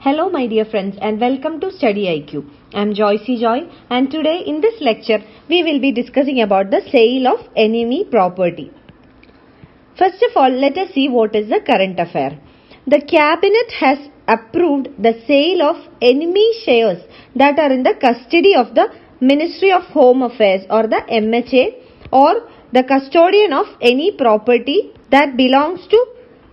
Hello my dear friends and welcome to StudyIQ. I am Joycey Joy and today in this lecture we will be discussing about the sale of enemy property. First of all, let us see what is the current affair. The cabinet has approved the sale of enemy shares that are in the custody of the Ministry of Home Affairs or the MHA or the custodian of any property that belongs to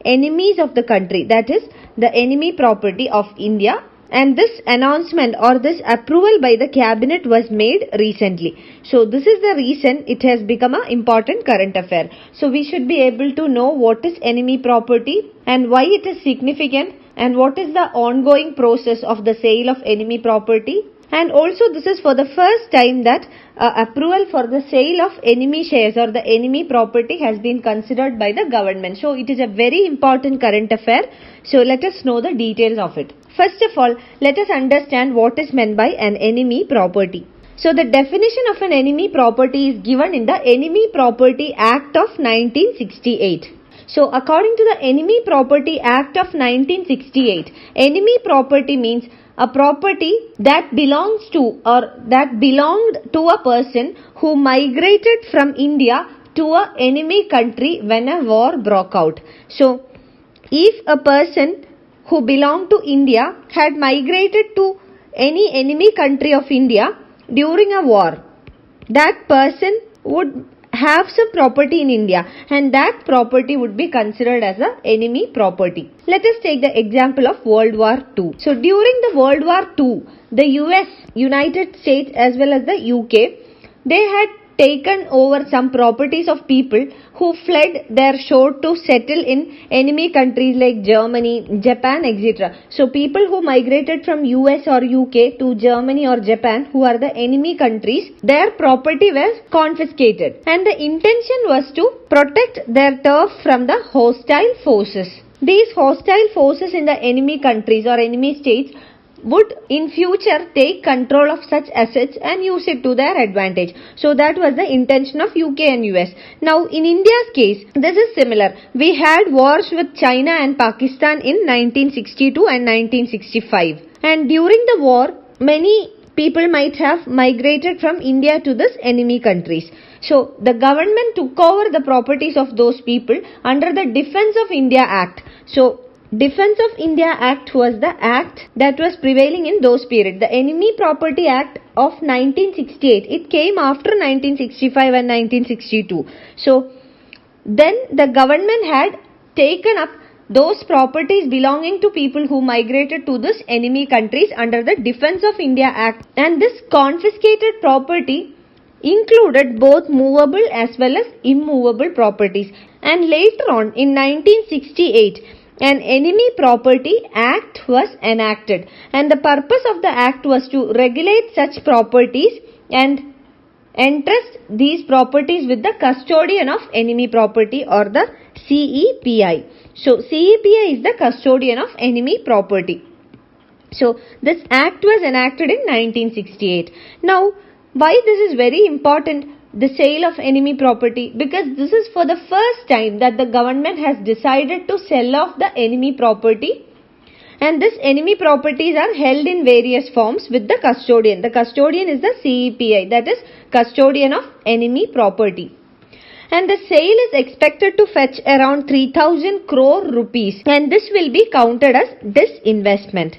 enemies of the country, that is the enemy property of India, and this announcement or this approval by the cabinet was made recently. So this is the reason it has become an important current affair. So we should be able to know what is enemy property and why it is significant and what is the ongoing process of the sale of enemy property. And also this is for the first time that approval for the sale of enemy shares or the enemy property has been considered by the government. So it is a very important current affair. So let us know the details of it. First of all, let us understand what is meant by an enemy property. So the definition of an enemy property is given in the Enemy Property Act of 1968. So according to the Enemy Property Act of 1968, enemy property means a property that belongs to or that belonged to a person who migrated from India to an enemy country when a war broke out. So if a person who belonged to India had migrated to any enemy country of India during a war, that person would have some property in India and that property would be considered as an enemy property. Let us take the example of World War II. So during the World War II, the US, United States as well as the UK, they had taken over some properties of people who fled their shore to settle in enemy countries like Germany, Japan, etc. So people who migrated from US or UK to Germany or Japan, who are the enemy countries, their property was confiscated and the intention was to protect their turf from the hostile forces. These hostile forces in the enemy countries or enemy states would in future take control of such assets and use it to their advantage. So that was the intention of UK and US. Now in India's case, this is similar. We had wars with China and Pakistan in 1962 and 1965. And during the war, many people might have migrated from India to this enemy countries. So the government took over the properties of those people under the Defence of India Act. So Defence of India Act was the act that was prevailing in those periods. The Enemy Property Act of 1968, it came after 1965 and 1962. So then the government had taken up those properties belonging to people who migrated to this enemy countries under the Defence of India Act, and this confiscated property included both movable as well as immovable properties. And later on in 1968, an Enemy Property Act was enacted, and the purpose of the act was to regulate such properties and entrust these properties with the custodian of enemy property or the CEPI. So CEPI is the custodian of enemy property. So this act was enacted in 1968. Now why this is very important, the sale of enemy property? Because this is for the first time that the government has decided to sell off the enemy property, and this enemy properties are held in various forms with the custodian. The custodian is the CEPI, that is custodian of enemy property. And the sale is expected to fetch around 3,000 crore rupees, and this will be counted as disinvestment.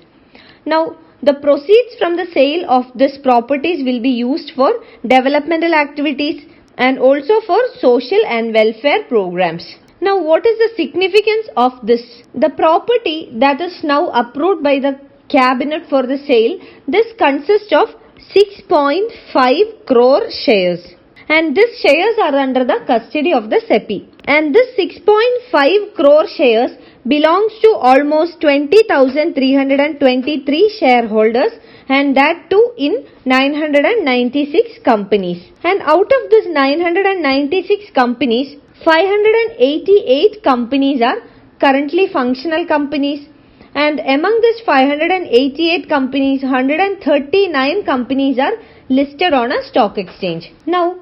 Now the proceeds from the sale of these properties will be used for developmental activities and also for social and welfare programs. Now what is the significance of this? The property that is now approved by the cabinet for the sale, this consists of 6.5 crore shares. And these shares are under the custody of the SEBI. And this 6.5 crore shares belongs to almost 20,323 shareholders, and that too in 996 companies. And out of this 996 companies, 588 companies are currently functional companies, and among these 588 companies, 139 companies are listed on a stock exchange. Now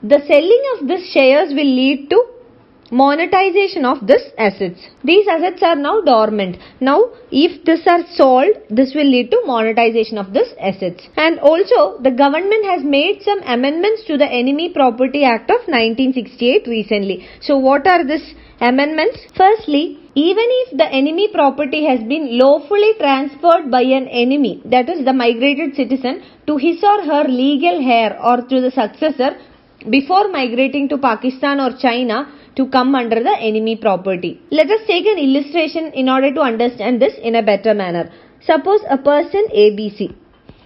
the selling of these shares will lead to monetization of this assets. These assets are now dormant. Now if this are sold, this will lead to monetization of this assets. And also the government has made some amendments to the Enemy Property Act of 1968 recently. So what are these amendments? Firstly, even if the enemy property has been lawfully transferred by an enemy, that is the migrated citizen, to his or her legal heir or to the successor before migrating to Pakistan or China, to come under the enemy property. Let us take an illustration in order to understand this in a better manner. Suppose a person ABC.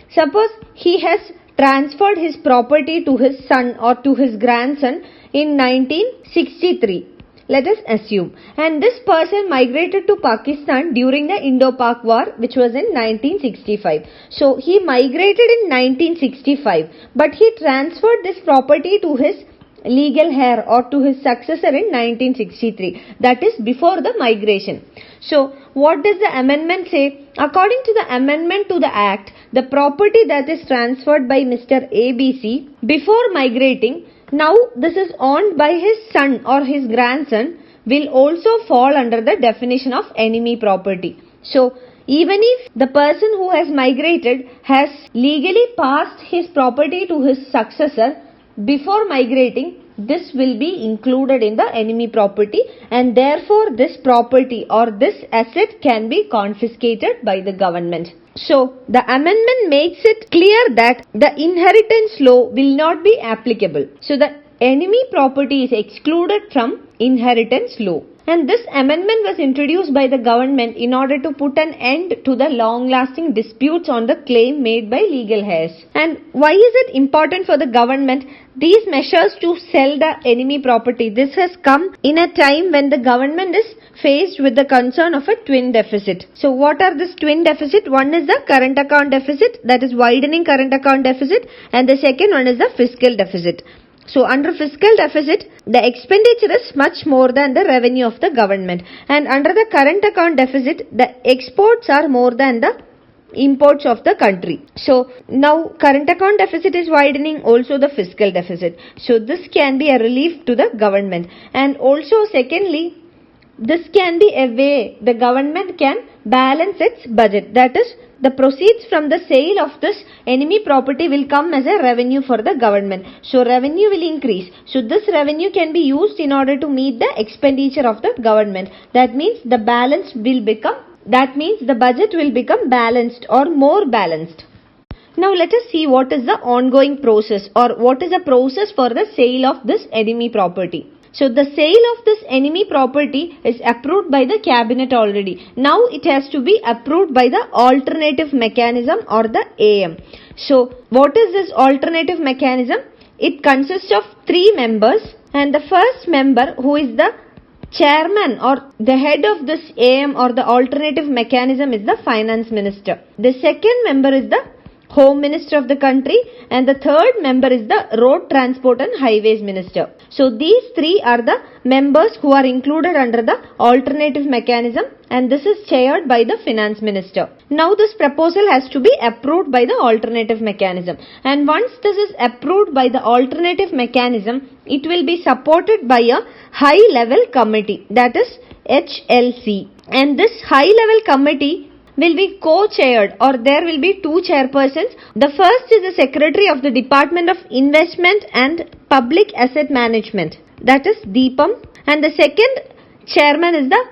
Suppose he has transferred his property to his son or to his grandson in 1963. Let us assume. And this person migrated to Pakistan during the Indo-Pak War, which was in 1965. So he migrated in 1965, but he transferred this property to his legal heir or to his successor in 1963. That is before the migration. So what does the amendment say? According to the amendment to the Act, the property that is transferred by Mr. ABC before migrating, now this is owned by his son or his grandson, will also fall under the definition of enemy property. So even if the person who has migrated has legally passed his property to his successor before migrating, this will be included in the enemy property, and therefore this property or this asset can be confiscated by the government. So the amendment makes it clear that the inheritance law will not be applicable. So the enemy property is excluded from inheritance law. And this amendment was introduced by the government in order to put an end to the long-lasting disputes on the claim made by legal heirs. And why is it important for the government? These measures to sell the enemy property, this has come in a time when the government is faced with the concern of a twin deficit. So what are this twin deficit? One is the current account deficit, that is widening current account deficit, and the second one is the fiscal deficit. So under fiscal deficit, the expenditure is much more than the revenue of the government, and under the current account deficit, the exports are more than the imports of the country. So now current account deficit is widening, also the fiscal deficit. So this can be a relief to the government. And also secondly, this can be a way the government can balance its budget. That is, the proceeds from the sale of this enemy property will come as a revenue for the government. So revenue will increase. So this revenue can be used in order to meet the expenditure of the government. That means the budget will become balanced or more balanced. Now let us see what is the ongoing process, or what is the process for the sale of this enemy property. So the sale of this enemy property is approved by the cabinet already. Now it has to be approved by the alternative mechanism or the AM. So what is this alternative mechanism? It consists of 3 members, and the first member, who is the chairman or the head of this AM or the alternative mechanism, is the finance minister. The second member is the Home Minister of the country, and the third member is the Road Transport and Highways Minister. So these 3 are the members who are included under the alternative mechanism, and this is chaired by the Finance Minister. Now this proposal has to be approved by the alternative mechanism, and once this is approved by the alternative mechanism, it will be supported by a high level committee, that is HLC. And this high level committee will be co-chaired, or there will be 2 chairpersons. The first is the Secretary of the Department of Investment and Public Asset Management, that is DIPAM, and the second chairman is the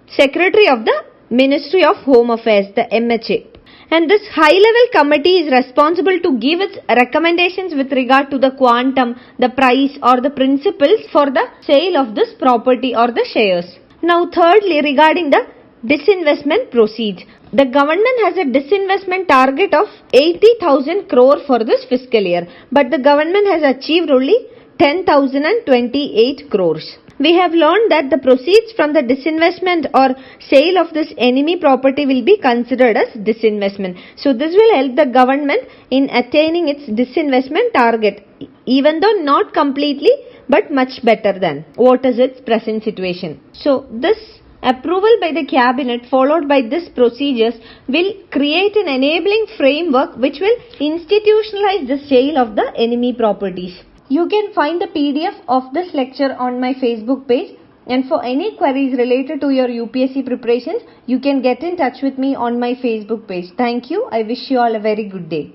Secretary of the Ministry of Home Affairs, the MHA. And this high-level committee is responsible to give its recommendations with regard to the quantum, the price or the principles for the sale of this property or the shares. Now thirdly, regarding the disinvestment proceeds. The government has a disinvestment target of 80,000 crore for this fiscal year, but the government has achieved only 10,028 crores. We have learned that the proceeds from the disinvestment or sale of this enemy property will be considered as disinvestment. So this will help the government in attaining its disinvestment target, even though not completely, but much better than what is its present situation. So this approval by the cabinet followed by this procedures will create an enabling framework which will institutionalize the sale of the enemy properties. You can find the PDF of this lecture on my Facebook page. And for any queries related to your UPSC preparations, you can get in touch with me on my Facebook page. Thank you. I wish you all a very good day.